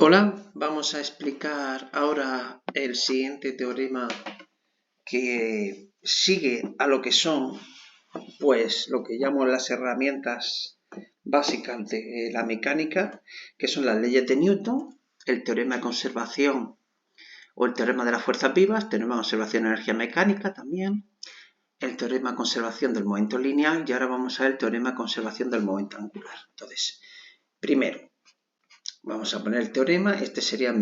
Hola, vamos a explicar ahora el siguiente teorema que sigue a lo que son, pues, lo que llamo las herramientas básicas de la mecánica, que son las leyes de Newton, el teorema de conservación o el teorema de las fuerzas vivas, teorema de conservación de energía mecánica también, el teorema de conservación del momento lineal y ahora vamos a ver el teorema de conservación del momento angular. Entonces, primero, vamos a poner el teorema, este sería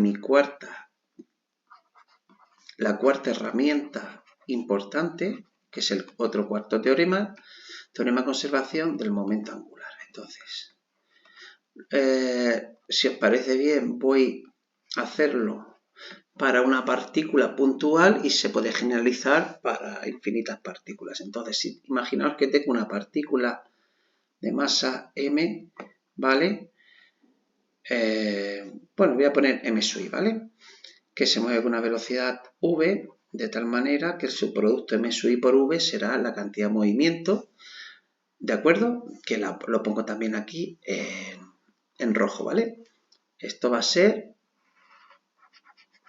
la cuarta herramienta importante, que es el otro cuarto teorema, teorema de conservación del momento angular. Entonces, si os parece bien, voy a hacerlo para una partícula puntual y se puede generalizar para infinitas partículas. Entonces, imaginaos que tengo una partícula de masa m, ¿vale? Bueno, voy a poner m sub i, ¿vale? Que se mueve con una velocidad v, de tal manera que el subproducto m sub i por v será la cantidad de movimiento, ¿de acuerdo? Que lo pongo también aquí en rojo, ¿vale? Esto va a ser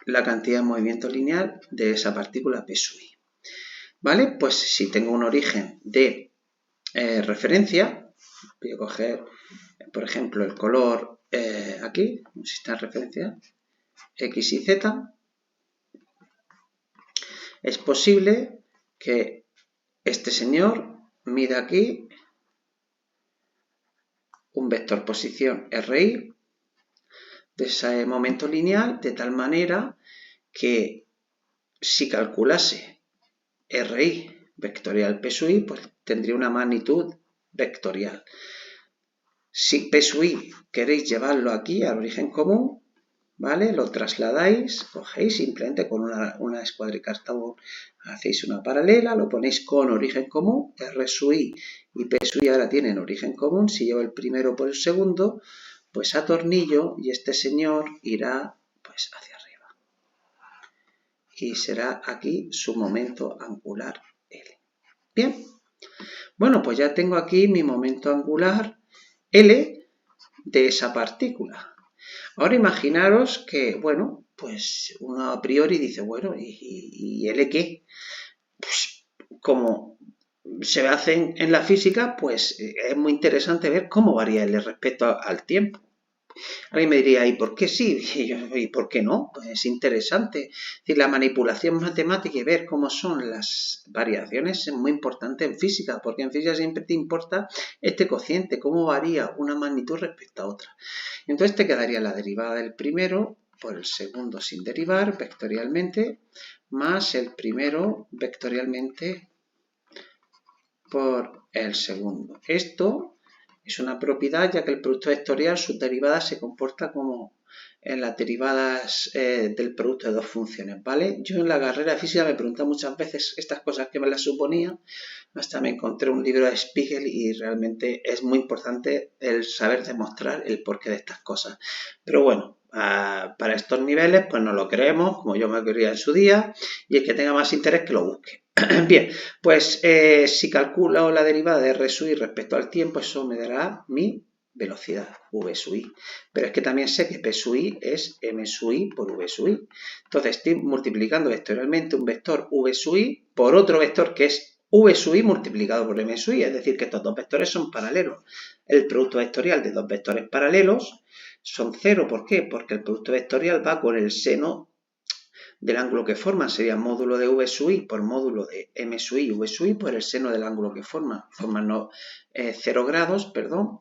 la cantidad de movimiento lineal de esa partícula p sub i, ¿vale? Pues si tengo un origen de referencia, voy a coger, por ejemplo, el color aquí, un sistema de referencia, X y Z, es posible que este señor mida aquí un vector posición RI de ese momento lineal, de tal manera que si calculase RI vectorial P sub I, pues tendría una magnitud vectorial. Si P sub I queréis llevarlo aquí al origen común, ¿vale? Lo trasladáis, cogéis simplemente con una escuadricartabón, hacéis una paralela, lo ponéis con origen común, R sub I y P sub I ahora tienen origen común, si llevo el primero por el segundo, pues atornillo y este señor irá pues hacia arriba. Y será aquí su momento angular L. Bien, bueno, pues ya tengo aquí mi momento angular L de esa partícula. Ahora imaginaros que, bueno, pues uno a priori dice, bueno, ¿y L qué? Pues como se hace en la física, pues es muy interesante ver cómo varía L respecto al tiempo. Alguien me diría, ¿y por qué sí? ¿Y por qué no? Pues es interesante. Es decir, la manipulación matemática y ver cómo son las variaciones es muy importante en física, porque en física siempre te importa este cociente, cómo varía una magnitud respecto a otra. Entonces te quedaría la derivada del primero por el segundo sin derivar vectorialmente, más el primero vectorialmente por el segundo. Esto es una propiedad ya que el producto vectorial, sus derivadas se comporta como en las derivadas del producto de dos funciones, ¿vale? Yo en la carrera de física me preguntan muchas veces estas cosas que me las suponía, hasta me encontré un libro de Spiegel y realmente es muy importante el saber demostrar el porqué de estas cosas. Pero bueno, para estos niveles pues no lo creemos, como yo me quería en su día, y el que tenga más interés que lo busque. Bien, pues si calculo la derivada de R sub i respecto al tiempo, eso me dará mi velocidad, v sub i. Pero es que también sé que P sub i es m sub i por v sub i. Entonces estoy multiplicando vectorialmente un vector v sub i por otro vector que es v sub i multiplicado por m sub i. Es decir, que estos dos vectores son paralelos. El producto vectorial de dos vectores paralelos son 0. ¿Por qué? Porque el producto vectorial va con el seno del ángulo que forman, sería módulo de v sub i por módulo de m sub i, v sub i por el seno del ángulo que forman. Forman 0 grados, perdón,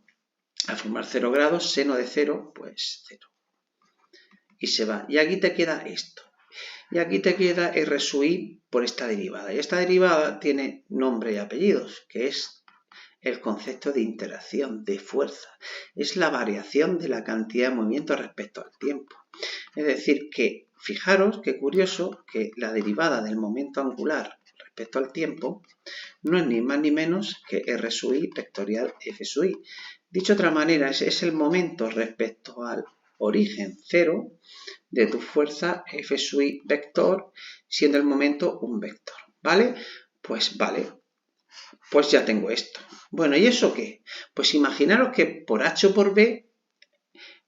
al formar 0 grados, seno de 0, pues 0. Y se va. Y aquí te queda esto. Y aquí te queda R sub i por esta derivada. Y esta derivada tiene nombre y apellidos, que es el concepto de interacción, de fuerza. Es la variación de la cantidad de movimiento respecto al tiempo. Es decir, que fijaros qué curioso que la derivada del momento angular respecto al tiempo no es ni más ni menos que R sub i vectorial F sub i. Dicho de otra manera, es el momento respecto al origen 0 de tu fuerza F sub i vector, siendo el momento un vector, ¿vale? Pues vale, pues ya tengo esto. Bueno, ¿y eso qué? Pues imaginaros que por H o por B,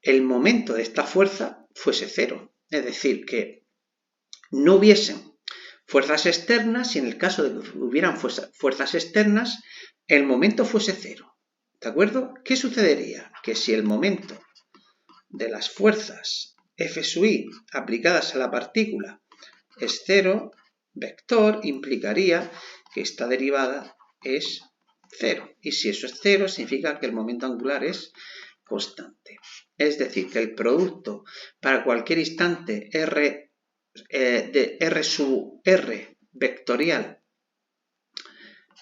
el momento de esta fuerza fuese cero. Es decir, que no hubiesen fuerzas externas y en el caso de que hubieran fuerzas externas, el momento fuese cero. ¿De acuerdo? ¿Qué sucedería? Que si el momento de las fuerzas F sub i aplicadas a la partícula es cero, vector implicaría que esta derivada es cero. Y si eso es cero, significa que el momento angular es constante. Es decir, que el producto para cualquier instante r de r sub r vectorial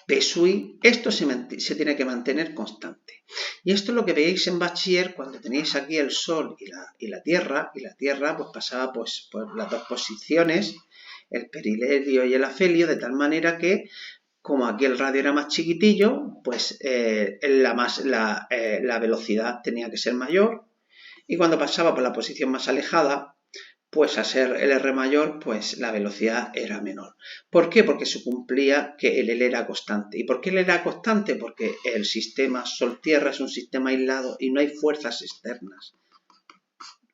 P sub i, esto se tiene que mantener constante. Y esto es lo que veis en bachiller cuando tenéis aquí el Sol y la Tierra pues pasaba pues, por las dos posiciones, el perihelio y el afelio, de tal manera que, como aquí el radio era más chiquitillo, pues la velocidad tenía que ser mayor, y cuando pasaba por la posición más alejada, pues a ser el R mayor, pues la velocidad era menor. ¿Por qué? Porque se cumplía que el L era constante. ¿Y por qué el L era constante? Porque el sistema Sol-Tierra es un sistema aislado y no hay fuerzas externas.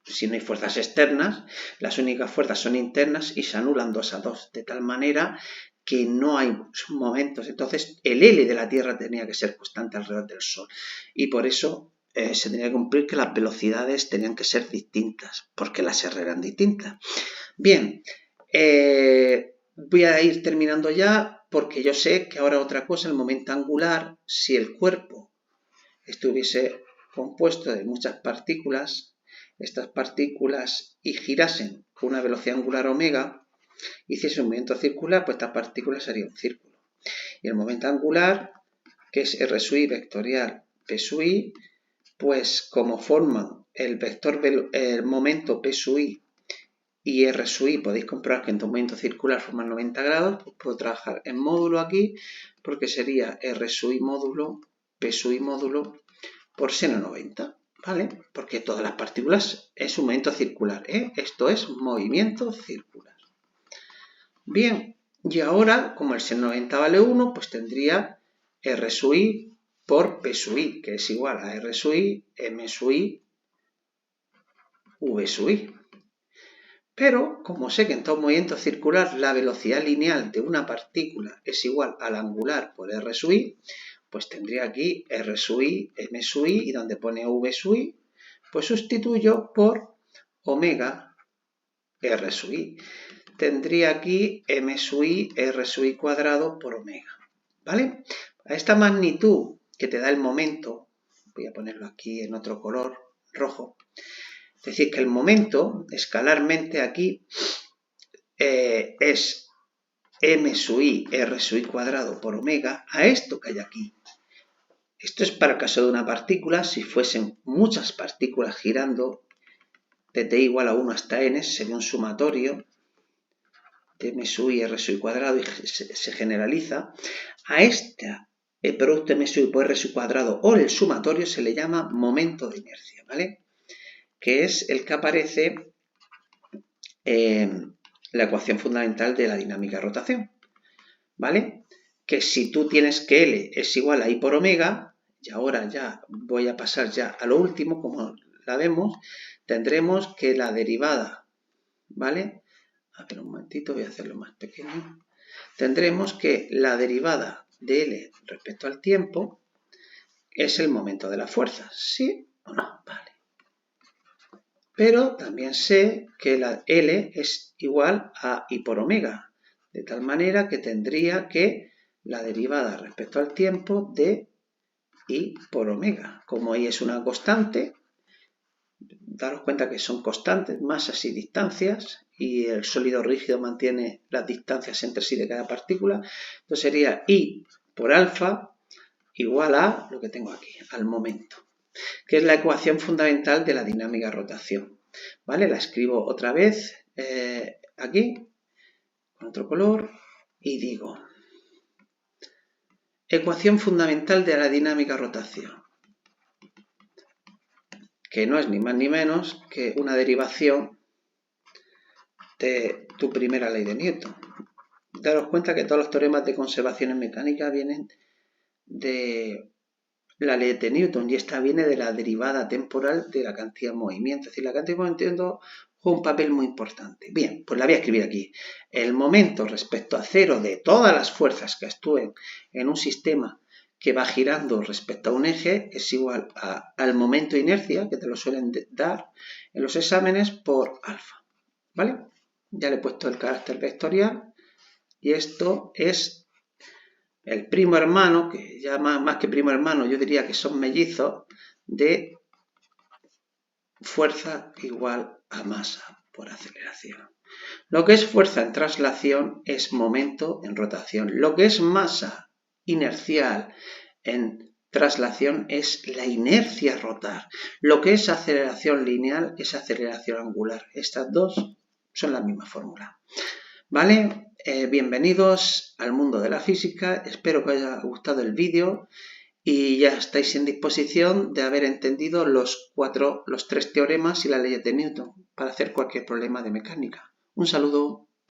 Si no hay fuerzas externas, las únicas fuerzas son internas y se anulan 2 a 2, de tal manera que no hay momentos. Entonces, el L de la Tierra tenía que ser constante alrededor del Sol. Y por eso se tenía que cumplir que las velocidades tenían que ser distintas, porque las R eran distintas. Bien, voy a ir terminando ya, porque yo sé que ahora otra cosa, el momento angular, si el cuerpo estuviese compuesto de muchas partículas, estas partículas y girasen con una velocidad angular omega, hiciese un movimiento circular, pues estas partículas serían un círculo. Y el momento angular, que es R sub i vectorial P sub i, pues como forman el vector el momento P sub i y R sub i, podéis comprobar que en un movimiento circular forman 90 grados, pues puedo trabajar en módulo aquí, porque sería R sub i módulo, P sub i módulo, por seno 90, ¿vale? Porque todas las partículas es un movimiento circular, ¿eh? Esto es movimiento circular. Bien, y ahora, como el seno 90 vale 1, pues tendría R sub i por P sub i, que es igual a R sub i, M sub i, V sub i. Pero, como sé que en todo movimiento circular la velocidad lineal de una partícula es igual al angular por R sub i, pues tendría aquí R sub i, M sub i, y donde pone V sub i, pues sustituyo por omega R sub i. Tendría aquí M sub i, R sub i cuadrado por omega, ¿vale? A esta magnitud que te da el momento, voy a ponerlo aquí en otro color, rojo, es decir, que el momento, escalarmente aquí, es M sub i, R sub i cuadrado por omega, a esto que hay aquí. Esto es para el caso de una partícula. Si fuesen muchas partículas girando, desde igual a 1 hasta n, sería un sumatorio de M sub i, R sub i cuadrado, y se generaliza. A este producto M sub i por R sub i cuadrado o el sumatorio se le llama momento de inercia, ¿vale? Que es el que aparece en la ecuación fundamental de la dinámica de rotación, ¿vale? Que si tú tienes que L es igual a I por omega, y ahora ya voy a pasar ya a lo último, como la vemos, tendremos que la derivada, ¿vale? A ver un momentito, voy a hacerlo más pequeño. Tendremos que la derivada de L respecto al tiempo es el momento de la fuerza, ¿sí o no? Vale. Pero también sé que la L es igual a I por omega, de tal manera que tendría que la derivada respecto al tiempo de I por omega. Como I es una constante, daros cuenta que son constantes, masas y distancias, y el sólido rígido mantiene las distancias entre sí de cada partícula, entonces sería I por alfa igual a lo que tengo aquí, al momento, que es la ecuación fundamental de la dinámica de rotación. ¿Vale? La escribo otra vez aquí, con otro color, y digo, ecuación fundamental de la dinámica de rotación, que no es ni más ni menos que una derivación de tu primera ley de Newton. Daros cuenta que todos los teoremas de conservación en mecánica vienen de la ley de Newton, y esta viene de la derivada temporal de la cantidad de movimiento. Es decir, la cantidad de movimiento juega un papel muy importante. Bien, pues la voy a escribir aquí. El momento respecto a cero de todas las fuerzas que actúen en un sistema que va girando respecto a un eje es igual al momento de inercia, que te lo suelen dar en los exámenes, por alfa. ¿Vale? Ya le he puesto el carácter vectorial y esto es el primo hermano, que ya más que primo hermano yo diría que son mellizos, de fuerza igual a masa por aceleración. Lo que es fuerza en traslación es momento en rotación. Lo que es masa inercial en traslación es la inercia a rotar. Lo que es aceleración lineal es aceleración angular. Estas dos son la misma fórmula. ¿Vale? Bienvenidos al mundo de la física. Espero que os haya gustado el vídeo y ya estáis en disposición de haber entendido los 3 teoremas y la ley de Newton para hacer cualquier problema de mecánica. Un saludo.